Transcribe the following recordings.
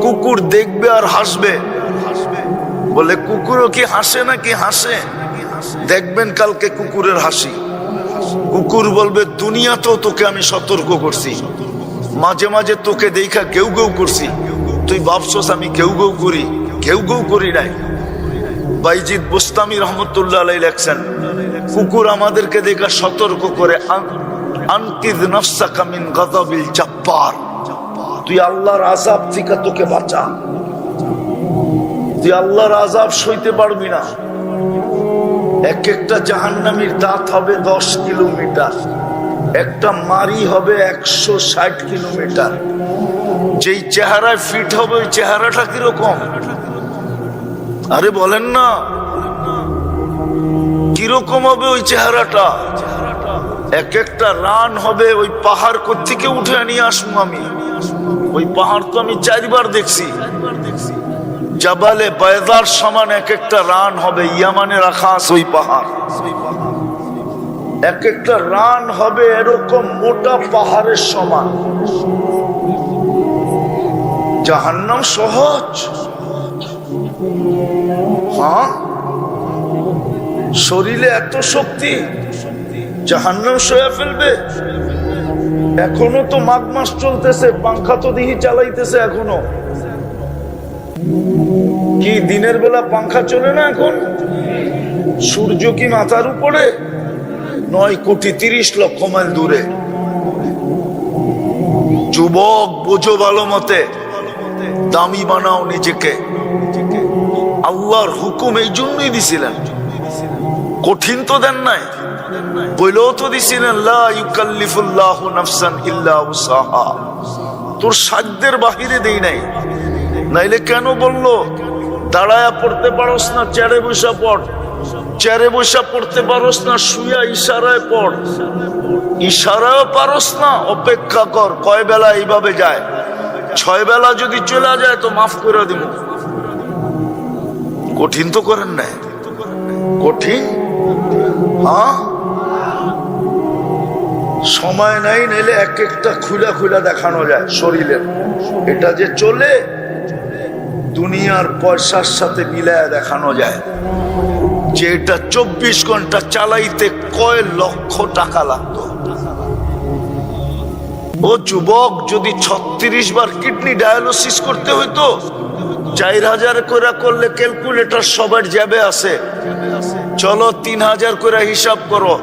কুকুর দেখবে আর হাসবে। বলে কুকুরও কি হাসে নাকি? হাসে। দেখবেন কালকে কুকুরের হাসি। কুকুর বলবে দুনিয়াতেও তোকে আমি সতর্ক করছি, মাঝে মাঝে তোকে দেখা ঘেউ ঘেউ করছি, তুই ভাবছস আমি ঘেউ ঘেউ করি? ঘেউ ঘেউ করি নাই। বাইজিদ বুস্তামি রহমতুল্লাহ আলাইহি লেখছেন, কুকুর আমাদেরকে দেখা সতর্ক করে, আনকিদ নাফসাকা মিন গাযাবিল জাব্বার, তুই আল্লাহর আযাব থেকে তোকে বাঁচা, তুই আল্লাহর আযাব সইতে পারবি না। এক একটা জাহান্নামীর দাঁত হবে 10 কিলোমিটার, একটা মারি হবে 160 কিলোমিটার। যেই চেহারায় ফিট হবে ওই চেহারাটা কিরকম? আরে বলেন না, কিরকম হবে ওই চেহারাটা? এক একটা রান হবে, ওই পাহাড় কোত্থেকে উঠে নিয়ে আসবো আমি? ওই পাহাড় তো আমি 4 বার দেখছি। জাবালে বায়দার সমান এক একটা রান হবে, ইয়ামানে রাখা আছে ওই পাহাড়। এক একটা রান হবে এরকম মোটা পাহাড়ের সমান। জাহান্নাম সহজ? হ্যাঁ, শরীরে এত শক্তি, জাহান্নাম সয়ে ফেলবে। এখনো তো মাঘ মাস চলতেছে, পাংখা তো দিহি চালাইতেছে এখনো। কি দিনের বেলা পাংখা চলে না এখন? সূর্য কি মাথার উপরে? 9 কোটি 30 লক্ষ মাইল দূরে। যুবক বোঝো ভালো মতে, দামি বানাও নিজেকে। আল্লাহর হুকুম এই জন্যই দিছিলেন, কঠিন তো দেন নাই। বইলেও তো দিছিলেন লা ইউকাল্লিফুল্লাহু নাফসান ইল্লা উসাহা, তোর সাধ্যের বাহিরে দেই নাই। নাইলে কেন বললো দাঁড়ায়া পড়তে পারোস না, চেয়ারে বসা পড়। চেয়ারে বসা পড়তে পারোস না, শুয়া ইশারায় পড়। ইশারাও পারোস না, অপেক্ষা কর, কয় বেলা এইভাবে যায়। 6 বেলা যদি চলে যায় তো মাফ করে দিব। কঠিন তো করেন নাই? কঠিন? হ্যাঁ, সময় নাই, নাইলে এক একটা খুলা খুলা দেখানো যায় শরীরের। এটা যে চলে দুনিয়ার পয়সার সাথে মিলায় দেখানো যায় যে এটা 24 ঘন্টা চালাইতে কয় লক্ষ টাকা লাগতো। ও যুবক, যদি 36 বার কিডনি ডায়ালিসিস করতে হইতো, 4000 করে করলে ক্যালকুলেটর সবার জ্যাবে আছে, চলো 3000 করে হিসাব করো,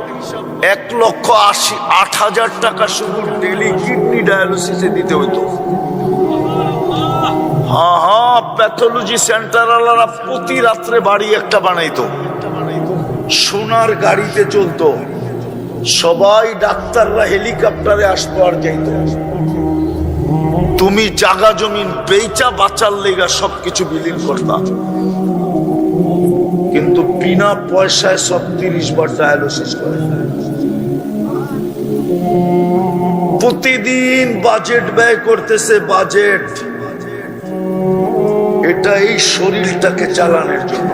1,80,000 টাকা শুধু ডেলি কিডনি ডায়ালিসিসে দিতে হইতো। হ্যাঁ হ্যাঁ, প্যাথোলজি সেন্টার আলারা প্রতি রাত্রে বাড়ি একটা বানাইতো, সোনার গাড়িতে চলতো, সবাই ডাক্তাররা হেলিকপ্টারে আসতো আর যাইতো। তুমি জাগা জমিন বেচা বাঁচার লেগা সবকিছু বিলীন করতাম, কিন্তু বিনা পয়সায় সব 30 বার ডায়ালিসিস করে। প্রতিদিন বাজেট ব্যয় করতেছে, বাজেট। এটা এই শরীরটাকে চালানোর জন্য।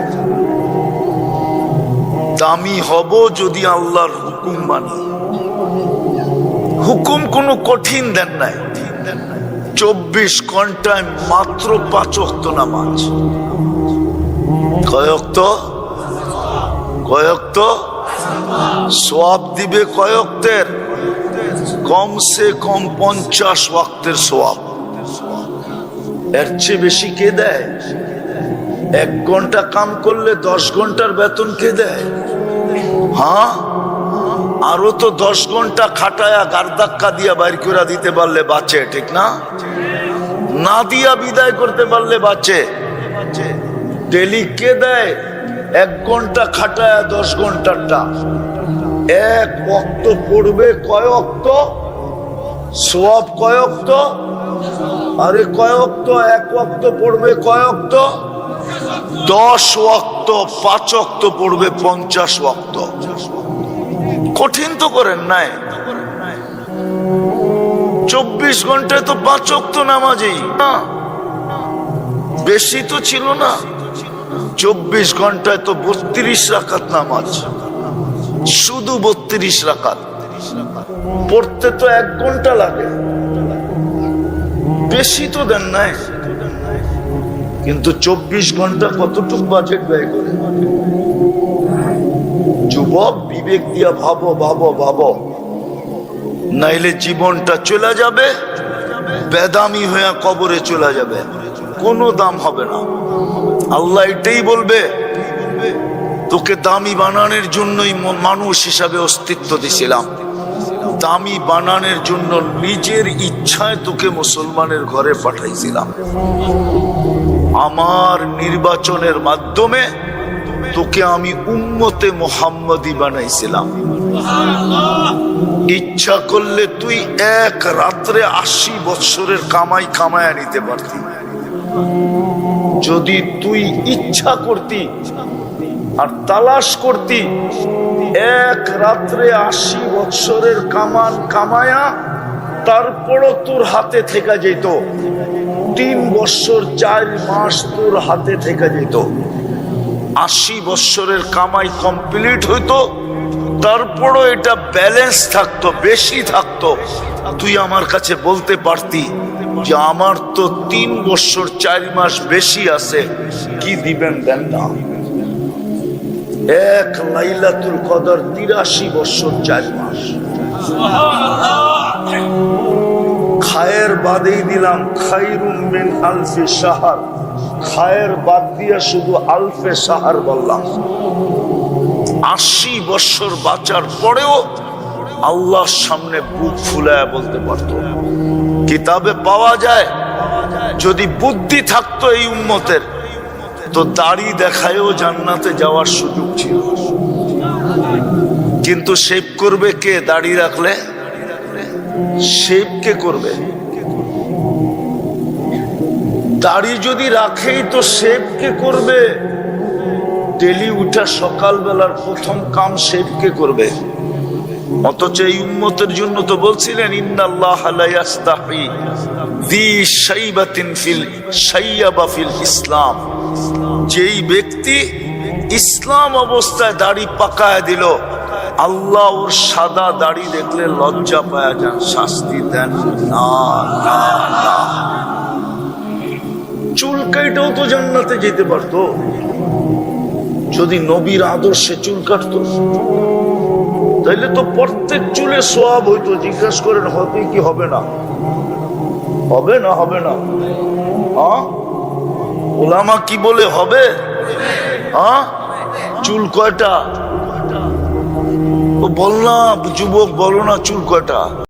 দামি হব যদি আল্লাহর হুকুম মানি। হুকুম কোনো কঠিন দেন নাই। 24 ঘন্টায় মাত্র 5 ওয়াক্ত নামাজ। কয় ওয়াক্ত? কয় ওয়াক্ত? সওয়াব দিবে কয় ওয়াক্তের? কমসে কম 50 ওয়াক্তের সওয়াব। এর চেয়ে বেশি কে দেয়? 1 ঘন্টা কাম করলে 10 ঘন্টার বেতন কে দেয়? হ্যাঁ, আরো তো 10 ঘন্টা খাটায়া গারদাক্কা দিয়া বাইর করে দিতে পারলে বাঁচে, ঠিক না? না দিয়া বিদায় করতে পারলে বাঁচে। ডেলি কে দেয়? 1 ঘন্টা খাটায়া 10 ঘন্টারটা। 1 ওয়াক্ত পড়বে কয় ওয়াক্ত? সওয়াব কয় ওয়াক্ত? আরে কয় ওয়াক্ত? 1 ওয়াক্ত পড়বে কয় ওয়াক্ত? 10 ওয়াক্ত। 5 ওয়াক্ত পড়বে 50 ওয়াক্ত। কঠিন তো করেন নাই। 24 ঘন্টায় তো 5 ওয়াক্ত নামাজই না, বেশি তো ছিল না। 24 ঘন্টায় তো 32 রাকাত নামাজ, শুধু 32 রাকাত। পড়তে তো 1 ঘন্টা লাগে, বেশি তো দেন নাই। কিন্তু 24 ঘন্টা কতটুকু বাজেট ব্যয় করে? যুবক, বিবেক দিয়া ভাবো ভাবো ভাবো, নাইলে জীবনটা চলে যাবে, বেদামি হয়ে কবরে চলে যাবে, কোনো দাম হবে না। আল্লাহ এটাই বলবে, তোকে দামি বানানোর জন্যই মানুষ হিসাবে অস্তিত্ব দিছিলাম, দামি বানানোর জন্য নিজের ইচ্ছায় তোকে মুসলমানের ঘরে পাঠাইছিলাম, আমার নির্বাচনের মাধ্যমে তোকে আমি উম্মতে মুহাম্মদী বানাইছিলাম। ইচ্ছা করলে তুই এক রাত্রে 80 বৎসরের কামাই কামায়া নিতে পারতি। যদি তুই ইচ্ছা করতি আর তালাশ করতি, এক রাত্রে 80 বৎসরের কামান কামায়া তারপরও তোর হাতে থেকে যেত, 3 বৎসর 4 মাস তোর হাতে থেকে যেত, 80 বৎসরের কামাই কমপ্লিট হইতো, তারপরও এটা ব্যালেন্স থাকতো, বেশি থাকতো, তুই আমার কাছে বলতে পারতি যে আমার তো 3 বৎসর 4 মাস বেশি আছে, কি দিবেন দেন না। এক লাইলাতুল কদর 83 বৎসর 4 মাস। খায়ের বাদেই দিলাম খায়রুম মিন আলফি শাহর, খায়ের বাদ দিয়া শুধু আলফে শাহর বললাম। 80 বৎসর বাঁচার পরেও আল্লাহর সামনে বুক ফুলায় বলতে পারতো। কিতাবে পাওয়া যায়, যদি বুদ্ধি থাকতো এই উম্মতের, তো দাড়ি দেখায়ও জান্নাতে যাওয়ার সুযোগ ছিল। কিন্তু শেভ করবে কে? দাড়ি রাখলে শেভ কে করবে? দাড়ি যদি রাখেই তো শেভ কে করবে? ডেলি উঠা সকালবেলার প্রথম কাম শেভ কে করবে? অথচ এই উম্মতের জন্য তো বলছিলেন, ইন্নাল্লাহ লা ইয়াস্তাহি যী শাইবাতিন ফিল শাইয়াবা ফিল ইসলাম। যেই ব্যক্তি ইসলাম অবস্থায় দাড়ি পাকায় দিল, আল্লাহ ওর সাদা দাড়ি দেখলে লজ্জা পায় যান, শাস্তি দেন না না না। চুল কাটাও তো জান্নাতে যেতে পারতো, যদি নবীর আদর্শে চুল কাটতো, তাইলে তো প্রত্যেক চুলে সওয়াব হইতো। জিজ্ঞাসা করেন হবে কি হবে না? হবে না? হবে না? হ্যাঁ, ওলামা কি বলে হবে? হ্যাঁ, চুল কয়টা? ও বল না যুবক, বলো না চুল কয়টা?